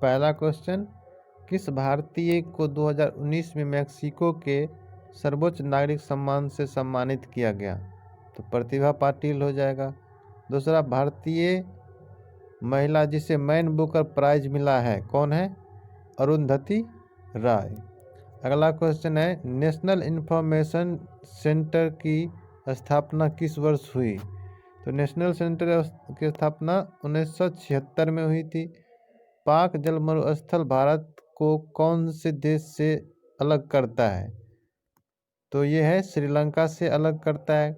पहला क्वेश्चन, किस भारतीय को 2019 में मैक्सिको के सर्वोच्च नागरिक सम्मान से सम्मानित किया गया? तो प्रतिभा पाटिल हो जाएगा। दूसरा, भारतीय महिला जिसे मैन बुकर प्राइज मिला है कौन है? अरुंधति राय। अगला क्वेश्चन है, नेशनल इंफॉर्मेशन सेंटर की स्थापना किस वर्ष हुई? तो नेशनल सेंटर की स्थापना 1976 में हुई थी। पाक जल मरुस्थल भारत को कौन से देश से अलग करता है? तो ये है श्रीलंका से अलग करता है।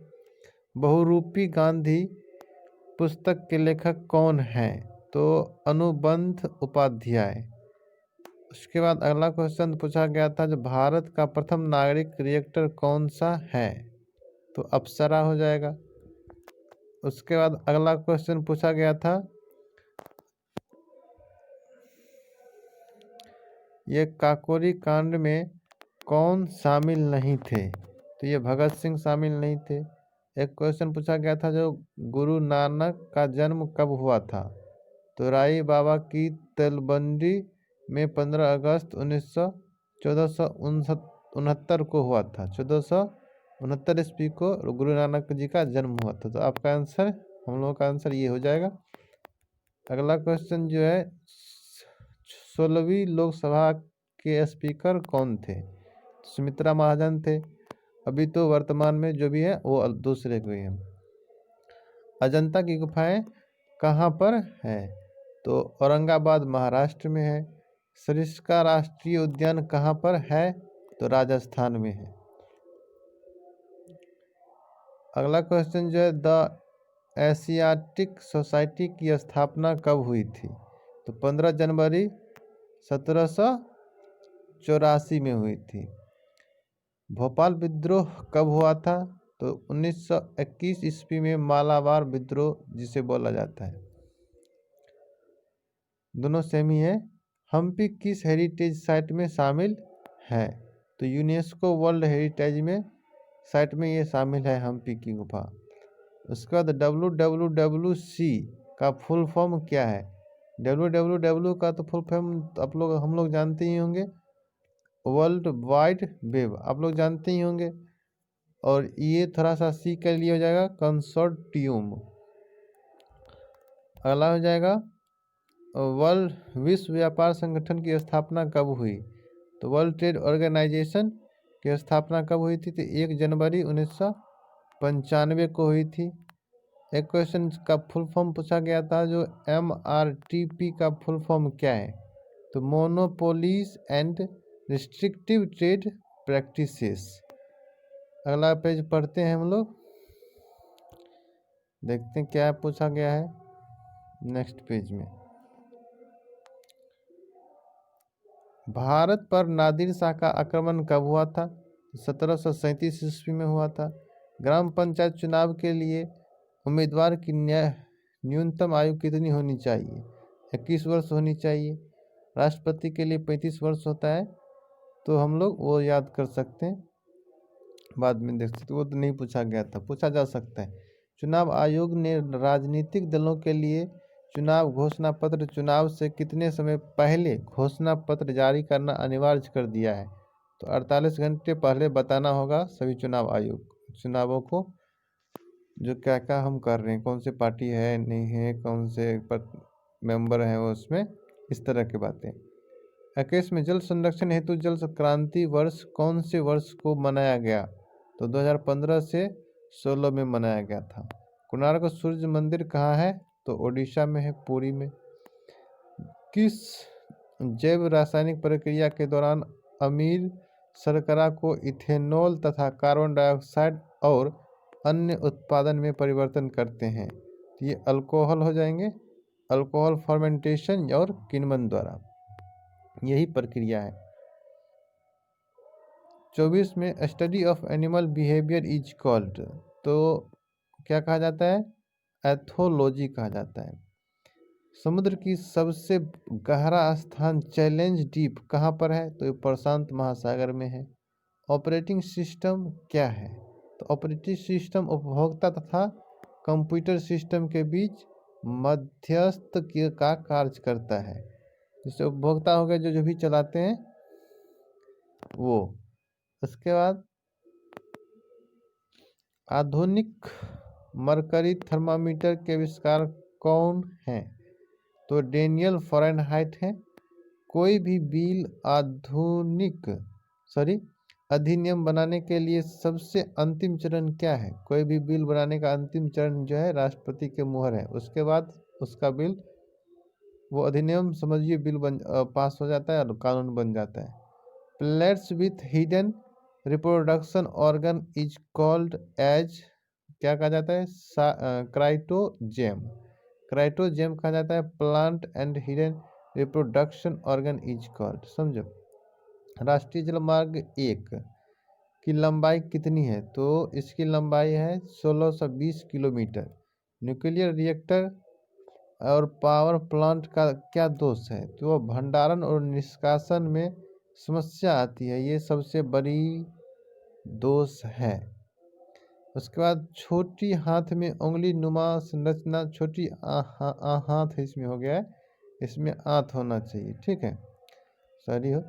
बहुरूपी गांधी पुस्तक के लेखक कौन हैं? तो अनुबंध उपाध्याय। उसके बाद अगला क्वेश्चन पूछा गया था, जो भारत का प्रथम नागरिक रिएक्टर कौन सा है? तो अप्सरा हो जाएगा। उसके बाद अगला क्वेश्चन पूछा गया था, ये काकोरी कांड में कौन शामिल नहीं थे? तो ये भगत सिंह शामिल नहीं थे। एक क्वेश्चन पूछा गया था, जो गुरु नानक का जन्म कब हुआ था? तो राई बाबा की तलबंदी में 15 अगस्त 1469 को हुआ था। 1469 ईस्वी को गुरु नानक जी का जन्म हुआ था। तो आपका आंसर, हम लोगों का आंसर ये हो जाएगा। अगला क्वेश्चन जो है, 16वीं लोकसभा के स्पीकर कौन थे? सुमित्रा महाजन थे। अभी तो वर्तमान में जो भी है वो दूसरे कोई है। अजंता की गुफाएं कहाँ पर है? तो औरंगाबाद महाराष्ट्र में है। सरिस्का राष्ट्रीय उद्यान कहाँ पर है? तो राजस्थान में है। अगला क्वेश्चन जो है, द एशियाटिक सोसाइटी की स्थापना कब हुई थी? तो 15 जनवरी 1784 में हुई थी। भोपाल विद्रोह कब हुआ था? तो 1921 ईस्वी में मालाबार विद्रोह जिसे बोला जाता है। दोनों सेम ही है। हम्पी किस हेरिटेज साइट में शामिल है? तो यूनेस्को वर्ल्ड हेरिटेज में साइट में ये शामिल है, हम्पी की गुफा। उसके बाद WWWC का फुल फॉर्म क्या है? WWW का तो फुल फॉर्म हम लोग जानते ही होंगे, वर्ल्ड वाइड वेब, आप लोग जानते ही होंगे। और ये थोड़ा सा सी के लिए हो जाएगा कंसोर्टियम। अगला हो जाएगा, वर्ल्ड विश्व व्यापार संगठन की स्थापना कब हुई? तो वर्ल्ड ट्रेड ऑर्गेनाइजेशन की स्थापना कब हुई थी? तो 1 जनवरी 1995 को हुई थी। एक क्वेश्चन का फुल फॉर्म पूछा गया था, जो MRTP का फुल फॉर्म क्या है? तो monopolies and restrictive trade practices. अगला पेज पढ़ते हैं हम लोग, देखते हैं क्या पूछा गया है नेक्स्ट पेज में। भारत पर नादिर शाह का आक्रमण कब हुआ था? 1737 ईस्वी में हुआ था। ग्राम पंचायत चुनाव के लिए उम्मीदवार की न्यूनतम आयु कितनी होनी चाहिए? 21 वर्ष होनी चाहिए। राष्ट्रपति के लिए 35 वर्ष होता है। तो हम लोग वो याद कर सकते हैं, बाद में देख सकते। वो तो नहीं पूछा गया था, पूछा जा सकता है। चुनाव आयोग ने राजनीतिक दलों के लिए चुनाव घोषणा पत्र चुनाव से कितने समय पहले घोषणा पत्र जारी करना अनिवार्य कर दिया है? तो 48 घंटे पहले बताना होगा सभी चुनावों को, जो क्या क्या हम कर रहे हैं, कौन सी पार्टी है नहीं है, कौन से मेंबर हैं वो, उसमें इस तरह की बातें। 21 में जल संरक्षण हेतु जल क्रांति वर्ष कौन से वर्ष को मनाया गया? तो 2015 से 16 में मनाया गया था। कोणार्क सूर्य मंदिर कहाँ है? तो ओडिशा में है, पुरी में। किस जैव रासायनिक प्रक्रिया के दौरान अमीर शर्करा को इथेनॉल तथा कार्बन डाइऑक्साइड और अन्य उत्पादन में परिवर्तन करते हैं? तो ये अल्कोहल हो जाएंगे, अल्कोहल फर्मेंटेशन और किण्वन द्वारा, यही प्रक्रिया है। 24 में study of animal behaviour is called, तो क्या कहा जाता है? एथोलॉजी कहा जाता है। समुद्र की सबसे गहरा स्थान चैलेंज डीप कहाँ पर है? तो ये प्रशांत महासागर में है। ऑपरेटिंग सिस्टम क्या है? तो ऑपरेटिंग सिस्टम उपभोक्ता तथा कंप्यूटर सिस्टम के बीच मध्यस्थ का कार्य करता है। जिससे उपभोक्ता हो गए जो जो भी चलाते हैं वो। उसके बाद आधुनिक मरकरी थर्मामीटर के आविष्कार कौन हैं? तो डेनियल फ़ारेनहाइट है। कोई भी अधिनियम बनाने के लिए सबसे अंतिम चरण क्या है? कोई भी बिल बनाने का अंतिम चरण जो है राष्ट्रपति के मुहर है। उसके बाद उसका बिल, वो अधिनियम समझिए बिल पास हो जाता है और कानून बन जाता है। Plates with hidden reproduction organ is called as, क्या कहा जाता है? क्राइटोजेम। क्राइटोजेम कहा जाता है। Plant and hidden reproduction organ is called. समझो। राष्ट्रीय जलमार्ग 1 की लंबाई कितनी है? तो इसकी लंबाई है 1620 किलोमीटर। न्यूक्लियर रिएक्टर और पावर प्लांट का क्या दोष है? तो भंडारण और निष्कासन में समस्या आती है, ये सबसे बड़ी दोष है। उसके बाद छोटी हाथ में उंगली नुमा संरचना, छोटी हाथ इसमें हो गया है, इसमें आंत होना चाहिए, ठीक है, सॉरी हो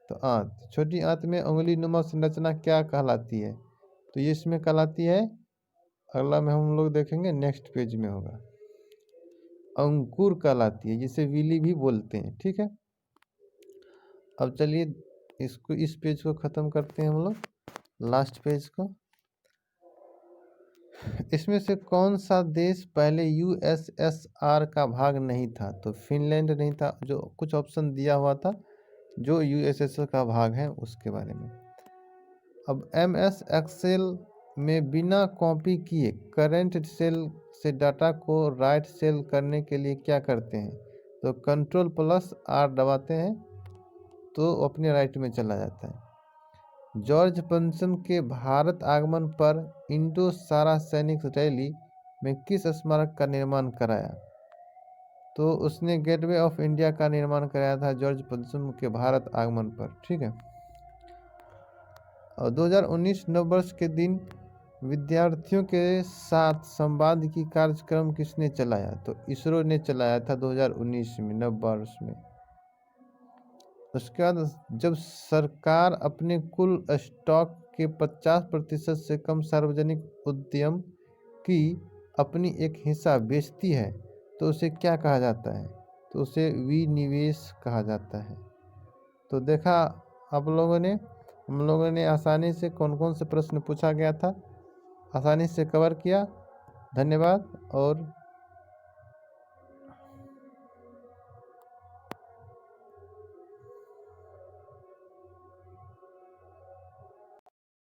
तो आंत। छोटी आंत में उंगली नुमा संरचना क्या कहलाती है? तो ये इसमें कहलाती है, अगला में हम लोग देखेंगे, नेक्स्ट पेज में होगा, अंकुर कहलाती है, जिसे विली भी बोलते हैं, ठीक है। अब चलिए इसको, इस पेज को ख़त्म करते हैं हम लोग, लास्ट पेज को। इसमें से कौन सा देश पहले यूएसएसआर का भाग नहीं था? तो फिनलैंड नहीं था, जो कुछ ऑप्शन दिया हुआ था जो यूएसएसआर का भाग है उसके बारे में। अब एमएस एक्सेल में बिना कॉपी किए करंट सेल से डाटा को राइट सेल करने के लिए क्या करते हैं? तो Ctrl+R दबाते हैं तो अपने राइट में चला जाता है। जॉर्ज पंचम के भारत आगमन पर इंडो सारा सैनिक रैली में किस स्मारक का निर्माण कराया? तो उसने गेटवे ऑफ इंडिया का निर्माण कराया था जॉर्ज पंचम के भारत आगमन पर, ठीक है। और 2019 नववर्ष के दिन विद्यार्थियों के साथ संवाद की कार्यक्रम किसने चलाया? तो इसरो ने चलाया था 2019 में, नववर्ष में। उसके बाद जब सरकार अपने कुल स्टॉक के 50% से कम सार्वजनिक उद्यम की अपनी एक हिस्सा बेचती है तो उसे क्या कहा जाता है? तो उसे विनिवेश कहा जाता है। तो देखा आप लोगों ने, हम लोगों ने आसानी से कौन कौन से प्रश्न पूछा गया था, आसानी से कवर किया। धन्यवाद और